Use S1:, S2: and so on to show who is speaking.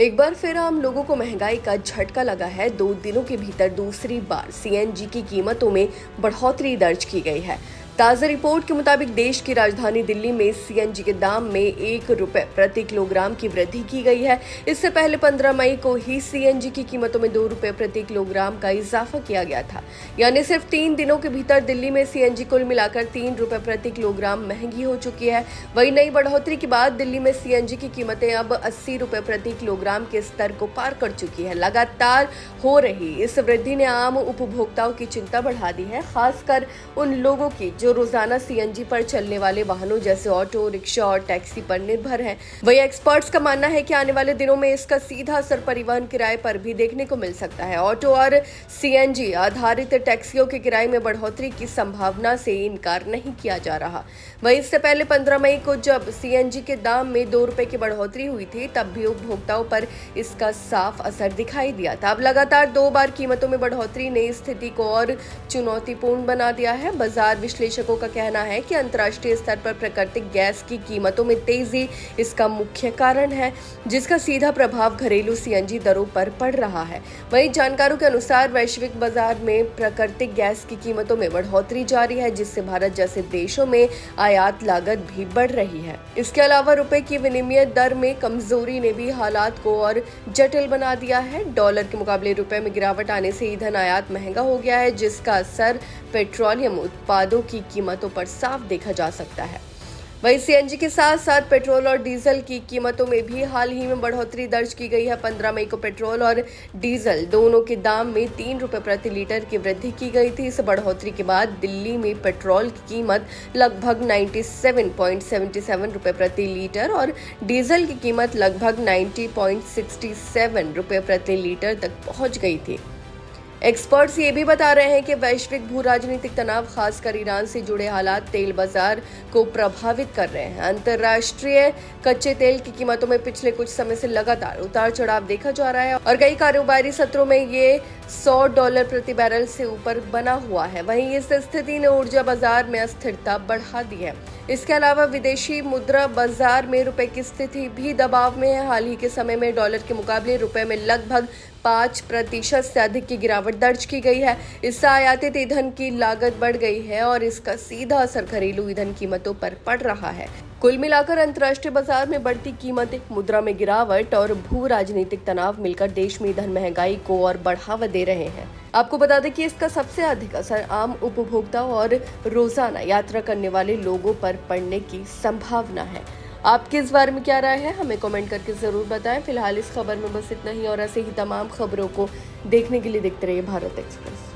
S1: एक बार फिर आम लोगों को महंगाई का झटका लगा है। 2 दिनों के भीतर दूसरी बार सीएनजी की कीमतों में बढ़ोतरी दर्ज की गई है। ताज़ा रिपोर्ट के मुताबिक देश की राजधानी दिल्ली में सीएनजी के दाम में 1 रुपए प्रति किलोग्राम की वृद्धि की गई है। इससे पहले 15 मई को ही सीएनजी की कीमतों में 2 रुपए प्रति किलोग्राम का इजाफा किया गया था। यानी सिर्फ 3 दिनों के भीतर दिल्ली में सीएनजी कुल मिलाकर 3 रुपए प्रति किलोग्राम महंगी हो चुकी है। वहीं नई बढ़ोतरी के बाद दिल्ली में सीएनजी की कीमतें अब 80 रुपए प्रति किलोग्राम के स्तर को पार कर चुकी है। लगातार हो रही इस वृद्धि ने आम उपभोक्ताओं की चिंता बढ़ा दी है, खासकर उन लोगों की जो रोजाना सीएनजी पर चलने वाले वाहनों जैसे ऑटो, रिक्शा और टैक्सी पर निर्भर हैं। वहीं एक्सपर्ट्स का मानना है कि आने वाले दिनों में इसका सीधा असर परिवहन किराए पर भी देखने को मिल सकता है। ऑटो और सीएनजी आधारित टैक्सियों के किराए में बढ़ोतरी की संभावना से इनकार नहीं किया जा रहा। वहीं इससे पहले 15 मई को जब सीएनजी के दाम में 2 रुपए की बढ़ोतरी हुई थी, तब भी उपभोक्ताओं पर इसका साफ असर दिखाई दिया था। अब लगातार 2 बार कीमतों में बढ़ोतरी ने स्थिति को और चुनौतीपूर्ण बना दिया है। बाजार विश्लेषकों का कहना है कि अंतर्राष्ट्रीय स्तर पर प्राकृतिक गैस की कीमतों में तेजी इसका मुख्य कारण है, जिसका सीधा प्रभाव घरेलू सीएनजी दरों पर पड़ रहा है। वहीं जानकारों के अनुसार वैश्विक बाजार में प्राकृतिक गैस की कीमतों में बढ़ोतरी जारी है, जिससे भारत जैसे देशों में आयात लागत भी बढ़ रही है। इसके अलावा रुपए की विनिमय दर में कमजोरी ने भी हालात को और जटिल बना दिया है। डॉलर के मुकाबले रुपए में गिरावट आने से ईंधन आयात महंगा हो गया है, जिसका असर पेट्रोलियम उत्पादों की कीमतों पर साफ देखा जा सकता है। वहीं सीएनजी के साथ साथ पेट्रोल और डीजल की कीमतों में भी हाल ही में बढ़ोतरी दर्ज की गई है। 15 मई को पेट्रोल और डीजल दोनों के दाम में 3 रुपए प्रति लीटर की वृद्धि की गई थी। इस बढ़ोतरी के बाद दिल्ली में पेट्रोल की कीमत लगभग 97.77 रुपए प्रति लीटर और डीजल की कीमत लगभग 90.67 रुपए प्रति लीटर तक पहुंच गई थी। एक्सपर्ट्स ये भी बता रहे हैं कि वैश्विक भू राजनीतिक तनाव, खासकर ईरान से जुड़े हालात तेल बाजार को प्रभावित कर रहे हैं। अंतर्राष्ट्रीय कच्चे तेल की कीमतों में पिछले कुछ समय से लगातार उतार चढ़ाव देखा जा रहा है और कई कारोबारी सत्रों में ये $100 प्रति बैरल से ऊपर बना हुआ है। वहीं इस स्थिति ने ऊर्जा बाजार में अस्थिरता बढ़ा दी है। इसके अलावा विदेशी मुद्रा बाजार में रुपए की स्थिति भी दबाव में है। हाल ही के समय में डॉलर के मुकाबले रुपए में लगभग 5% से अधिक की गिरावट दर्ज की गई है। इससे आयातित ईंधन की लागत बढ़ गई है और इसका सीधा असर घरेलू ईंधन कीमतों पर पड़ रहा है। कुल मिलाकर अंतर्राष्ट्रीय बाजार में बढ़ती कीमतें, मुद्रा में गिरावट और भू राजनीतिक तनाव मिलकर देश में ईंधन महंगाई को और बढ़ावा दे रहे हैं। आपको बता दें कि इसका सबसे अधिक असर आम उपभोक्ताओं और रोजाना यात्रा करने वाले लोगों पर पड़ने की संभावना है। आपकी इस बारे में क्या राय है, हमें कमेंट करके जरूर बताएं। फिलहाल इस खबर में बस इतना ही और ऐसे ही तमाम खबरों को देखने के लिए देखते रहिए भारत एक्सप्रेस।